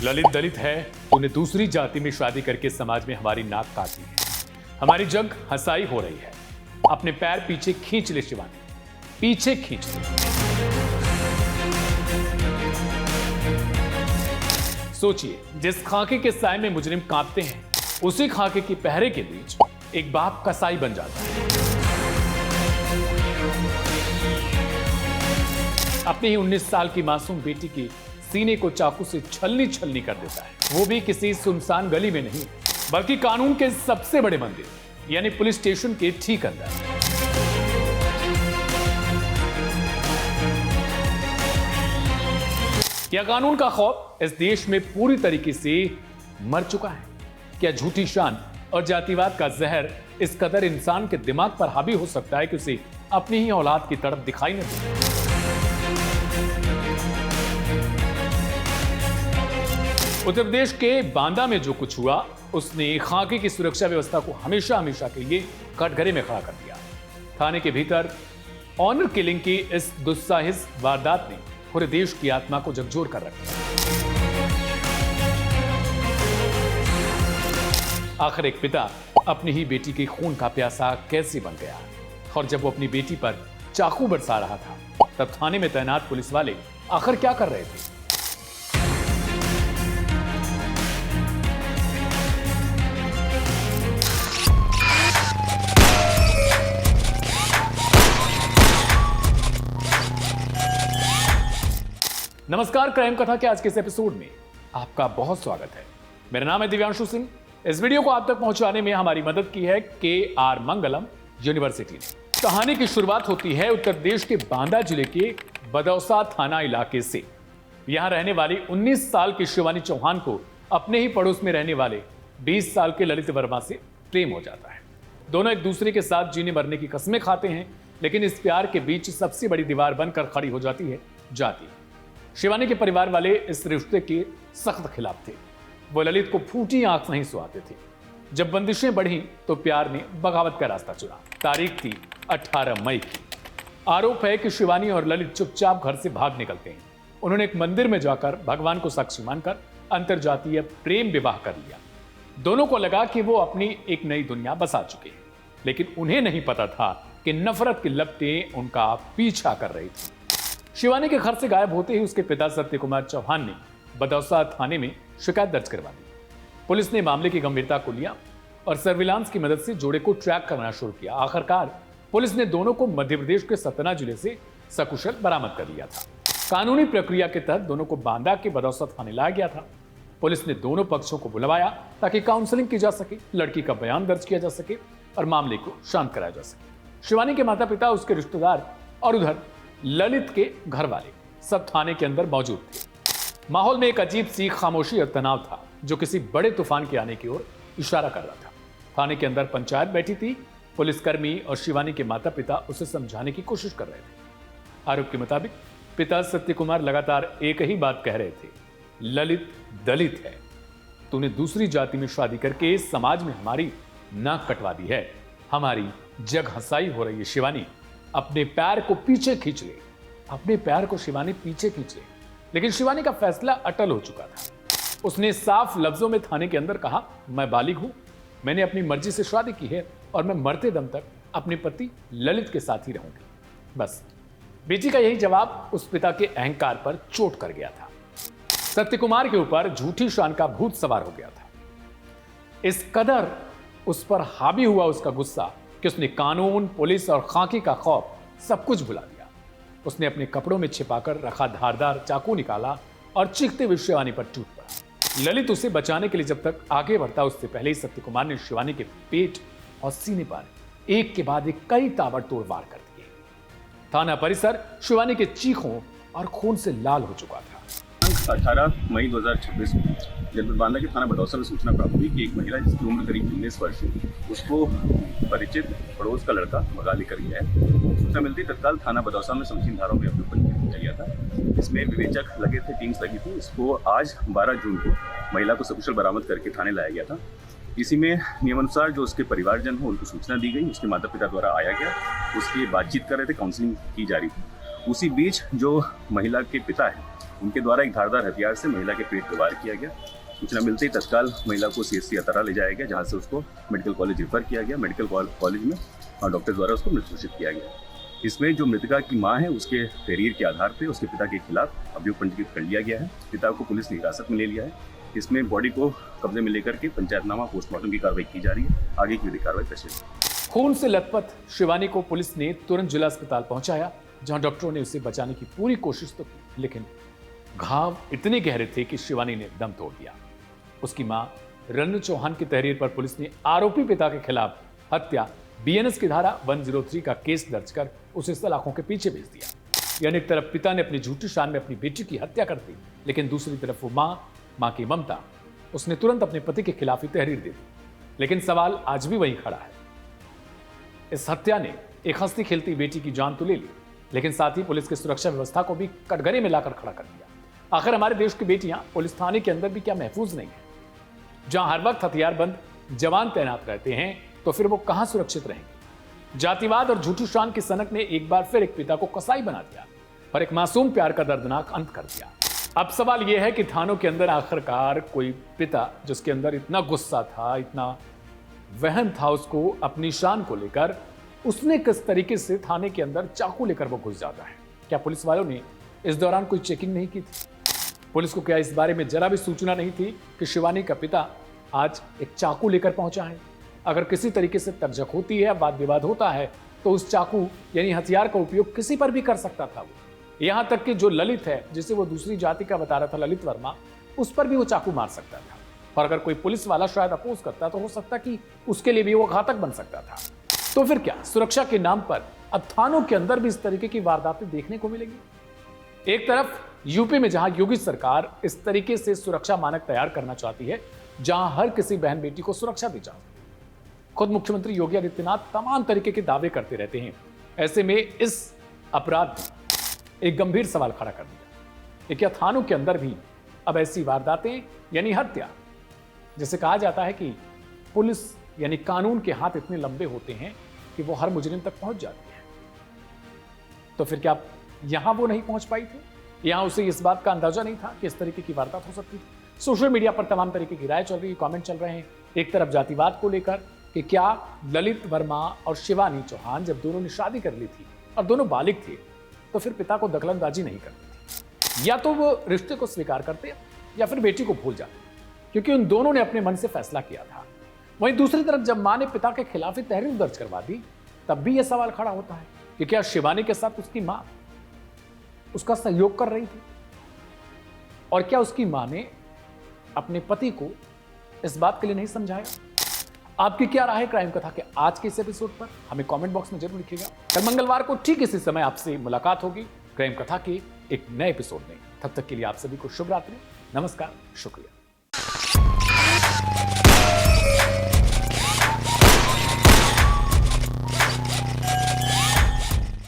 ललित दलित है, तूने दूसरी जाति में शादी करके समाज में हमारी नाक काटी है। हमारी जग हंसाई हो रही है। अपने पैर पीछे खींच ले शिवानी, पीछे खींच ले। सोचिए, जिस खाके के साए में मुजरिम कांपते हैं, उसी खाके की पहरे के बीच एक बाप कसाई बन जाता है। अपनी ही 19 साल की मासूम बेटी की सीने को चाकू से छलनी छलनी कर देता है, वो भी किसी सुनसान गली में नहीं, बल्कि कानून के सबसे बड़े मंदिर यानी पुलिस स्टेशन के ठीक अंदर। क्या कानून का खौफ इस देश में पूरी तरीके से मर चुका है? क्या झूठी शान और जातिवाद का जहर इस कदर इंसान के दिमाग पर हावी हो सकता है कि उसे अपनी ही औलाद की तरफ दिखाई न दे? उत्तर प्रदेश के बांदा में जो कुछ हुआ, उसने खाकी की सुरक्षा व्यवस्था को हमेशा हमेशा के लिए कटघरे में खड़ा कर दिया। थाने के भीतर ऑनर किलिंग की इस दुस्साहस वारदात ने पूरे देश की आत्मा को झकझोर कर रखा। आखिर एक पिता अपनी ही बेटी के खून का प्यासा कैसे बन गया? और जब वो अपनी बेटी पर चाकू बरसा रहा था, तब थाने में तैनात पुलिस वाले आखिर क्या कर रहे थे? नमस्कार, क्राइम कथा के आज के इस एपिसोड में आपका बहुत स्वागत है। मेरा नाम है दिव्यांशु सिंह। इस वीडियो को आप तक पहुंचाने में हमारी मदद की है KR मंगलम यूनिवर्सिटी ने। कहानी की शुरुआत होती है उत्तर प्रदेश के बांदा जिले के बदौसा थाना इलाके से। यहां रहने वाली 19 साल की शिवानी चौहान को अपने ही पड़ोस में रहने वाले 20 साल के ललित वर्मा से प्रेम हो जाता है। दोनों एक दूसरे के साथ जीने मरने की कसमें खाते हैं, लेकिन इस प्यार के बीच सबसे बड़ी दीवार बनकर खड़ी हो जाती है जाति। शिवानी के परिवार वाले इस रिश्ते के सख्त खिलाफ थे। वो ललित को फूटी आंख नहीं सुहाते थे। जब बंदिशें बढ़ी तो प्यार ने बगावत का रास्ता चुना। तारीख थी 18 मई की। आरोप है कि शिवानी और ललित चुपचाप घर से भाग निकलते हैं। उन्होंने एक मंदिर में जाकर भगवान को साक्षी मानकर अंतरजातीय प्रेम विवाह कर लिया। दोनों को लगा कि वो अपनी एक नई दुनिया बसा चुके हैं, लेकिन उन्हें नहीं पता था कि नफरत की लपटें उनका पीछा कर रही थी। शिवानी के घर से गायब होते ही उसके पिता सत्य कुमार चौहान ने बदौसा थाने में शिकायत दर्ज करवा दी। पुलिस ने मामले की गंभीरता को लिया और सर्विलांस की मदद से जोड़े को ट्रैक करना शुरू किया। आखिरकार पुलिस ने दोनों को मध्य प्रदेश के सतना जिले से सकुशल बरामद कर लिया था। कानूनी प्रक्रिया के तहत दोनों को बांदा के बदौसा थाने लाया गया था। पुलिस ने दोनों पक्षों को बुलवाया ताकि काउंसलिंग की जा सके, लड़की का बयान दर्ज किया जा सके और मामले को शांत कराया जा सके। शिवानी के माता पिता, उसके रिश्तेदार और उधर ललित के घर वाले सब थाने के अंदर मौजूद थे। माहौल में एक अजीब सी खामोशी और तनाव था, जो किसी बड़े तूफान के आने की ओर इशारा कर रहा था। थाने के अंदर पंचायत बैठी थी। पुलिसकर्मी और शिवानी के माता पिता उसे समझाने की कोशिश कर रहे थे। आरोप के मुताबिक पिता सत्य कुमार लगातार एक ही बात कह रहे थे, ललित दलित है, तूने दूसरी जाति में शादी करके समाज में हमारी नाक कटवा दी है, हमारी जग हंसाई हो रही है। शिवानी, अपने पैर को पीछे खींच ले। अपने पैर को शिवानी पीछे खींच ले। लेकिन शिवानी का फैसला अटल हो चुका था। उसने साफ लफ्जों में थाने के अंदर कहा, मैं बालिग हूं, मैंने अपनी मर्जी से शादी की है और मैं मरते दम तक अपने पति ललित के साथ ही रहूंगी। बस बेटी का यही जवाब उस पिता के अहंकार पर चोट कर गया था। सत्य कुमार के ऊपर झूठी शान का भूत सवार हो गया था। इस कदर उस पर हावी हुआ उसका गुस्सा कि उसने कानून, पुलिस और खाकी का खौफ सब कुछ भुला दिया। उसने अपने कपड़ों में छिपाकर रखा धारदार चाकू निकाला और चीखते हुए शिवानी पर टूट पड़ा। ललित उसे बचाने के लिए जब तक आगे बढ़ता, उससे पहले ही सत्य कुमार ने शिवानी के पेट और सीने पर एक के बाद एक कई ताबड़तोड़ वार कर दिए। थाना परिसर शिवानी के चीखों और खून से लाल हो चुका था। 18 मई 2026 में जनपद बांदा के थाना बदौसा में सूचना प्राप्त हुई कि एक महिला जिसकी उम्र करीब 19 वर्ष है, उसको परिचित पड़ोस का लड़का भगा लेकर गया है। सूचना मिलती तत्काल थाना बदौसा में संगीन धाराओं में अभियोग किया गया था। इसमें विवेचक लगे थे, टीम्स लगी थी। इसको आज 12 जून को महिला को सकुशल बरामद करके थाने लाया गया था। इसी में नियमानुसार जो उसके परिवारजन हो उनको सूचना दी गई, उसके माता पिता द्वारा आया गया, उसकी बातचीत कर रहे थे, काउंसलिंग की जा रही थी। उसी बीच जो महिला के पिता हैं उनके द्वारा एक धारदार हथियार से महिला के पेट पर वार किया गया। सूचना मिलते ही तत्काल महिला को CHC अतरा ले जाया गया, जहाँ से उसको मेडिकल कॉलेज रेफर किया गया। मेडिकल कॉलेज में डॉक्टर द्वारा उसको मृत घोषित किया गया। इसमें जो मृतका की मां है, उसके तहरीर के आधार पर उसके पिता के खिलाफ अभियोग पंजीकृत कर लिया गया है। पिता को पुलिस ने हिरासत में ले लिया है। इसमें बॉडी को कब्जे में लेकर के पंचायतनामा पोस्टमार्टम की कार्रवाई की जा रही है। आगे की विधिक कार्रवाई प्रचलित। खून से लथपथ शिवानी को पुलिस ने तुरंत जिला अस्पताल पहुंचाया, जहां डॉक्टरों ने उसे बचाने की पूरी कोशिश तो की, लेकिन घाव इतने गहरे थे कि शिवानी ने दम तोड़ दिया। उसकी मां रन्नू चौहान की तहरीर पर पुलिस ने आरोपी पिता के खिलाफ हत्या BNS की धारा 103 का केस दर्ज कर उसे सलाखों के पीछे भेज दिया। यानी एक तरफ पिता ने अपनी झूठी शान में अपनी बेटी की हत्या कर दी, लेकिन दूसरी तरफ वो मां की ममता, उसने तुरंत अपने पति के खिलाफ ही तहरीर दे दी। लेकिन सवाल आज भी वहीं खड़ा है। इस हत्या ने एक हंसती खेलती बेटी की जान तो ले ली, लेकिन साथ ही पुलिस की सुरक्षा व्यवस्था को भी कटघरे में लाकर खड़ा कर दिया। आखिर हमारे देश की बेटियां पुलिस थाने के अंदर भी क्या महफूज नहीं है? जहां हर वक्त हथियारबंद जवान तैनात रहते हैं, तो फिर वो कहां सुरक्षित रहेंगे? जातिवाद और झूठी शान की सनक ने एक बार फिर एक पिता को कसाई बना दिया और एक मासूम प्यार का दर्दनाक अंत कर दिया। अब सवाल यह है कि थानों के अंदर आखिरकार कोई पिता जिसके अंदर इतना गुस्सा था, इतना वहन था उसको अपनी शान को लेकर, उसने किस तरीके से थाने के अंदर चाकू लेकर वो घुस जाता है? क्या पुलिस वालों ने इस दौरान कोई चेकिंग नहीं की थी? पुलिस को क्या इस बारे में जरा भी सूचना नहीं थी कि शिवानी का पिता आज एक चाकू लेकर पहुंचा है? अगर किसी तरीके से तर्जक होती है, वाद विवाद होता है, तो उस चाकू यानी हथियार का उपयोग किसी पर भी कर सकता था वो। यहां तक कि जो ललित है, जिसे वो दूसरी जाति का बता रहा था, ललित वर्मा, उस पर भी वो चाकू मार सकता था। और अगर कोई पुलिस वाला शायद अपोज करता तो हो सकता कि उसके लिए भी वो घातक बन सकता था। तो फिर क्या सुरक्षा के नाम पर अब थानों के अंदर भी इस तरीके की वारदातें देखने को मिलेगी? एक तरफ यूपी में जहां योगी सरकार इस तरीके से सुरक्षा मानक तैयार करना चाहती है, जहां हर किसी बहन बेटी को सुरक्षा दी जाती है, खुद मुख्यमंत्री योगी आदित्यनाथ तमाम तरीके के दावे करते रहते हैं। ऐसे में इस अपराध ने एक गंभीर सवाल खड़ा कर दिया कि क्या थानों के अंदर भी अब ऐसी वारदातें यानी हत्या, जिसे कहा जाता है कि पुलिस यानी कानून के हाथ इतने लंबे होते हैं कि वो हर मुजरिम तक पहुंच जाती है, तो फिर क्या यहां वो नहीं पहुंच पाई थी? यहां उसे इस बात का अंदाजा नहीं था कि इस तरीके की वारदात हो सकती थी? सोशल मीडिया पर तमाम तरीके की राय चल रही है, कमेंट चल रहे हैं। एक तरफ जातिवाद को लेकर कि क्या ललित वर्मा और शिवानी चौहान जब दोनों ने शादी कर ली थी और दोनों बालिग थे, तो फिर पिता को दखलंदाजी नहीं करती थी, या तो वो रिश्ते को स्वीकार करते या फिर बेटी को भूल जाते, क्योंकि उन दोनों ने अपने मन से फैसला किया था। वहीं दूसरी तरफ जब मां ने पिता के खिलाफ ही तहरीर दर्ज करवा दी, तब भी यह सवाल खड़ा होता है कि क्या शिवानी के साथ उसकी मां उसका सहयोग कर रही थी, और क्या उसकी मां ने अपने पति को इस बात के लिए नहीं समझाया? आपकी क्या राय है क्राइम कथा के आज के इस एपिसोड पर? हमें कमेंट बॉक्स में जरूर लिखिएगा। कल मंगलवार को ठीक इसी समय आपसे मुलाकात होगी क्राइम कथा के एक नए एपिसोड में। तब तक के लिए आप सभी को शुभ रात्रि, नमस्कार, शुक्रिया।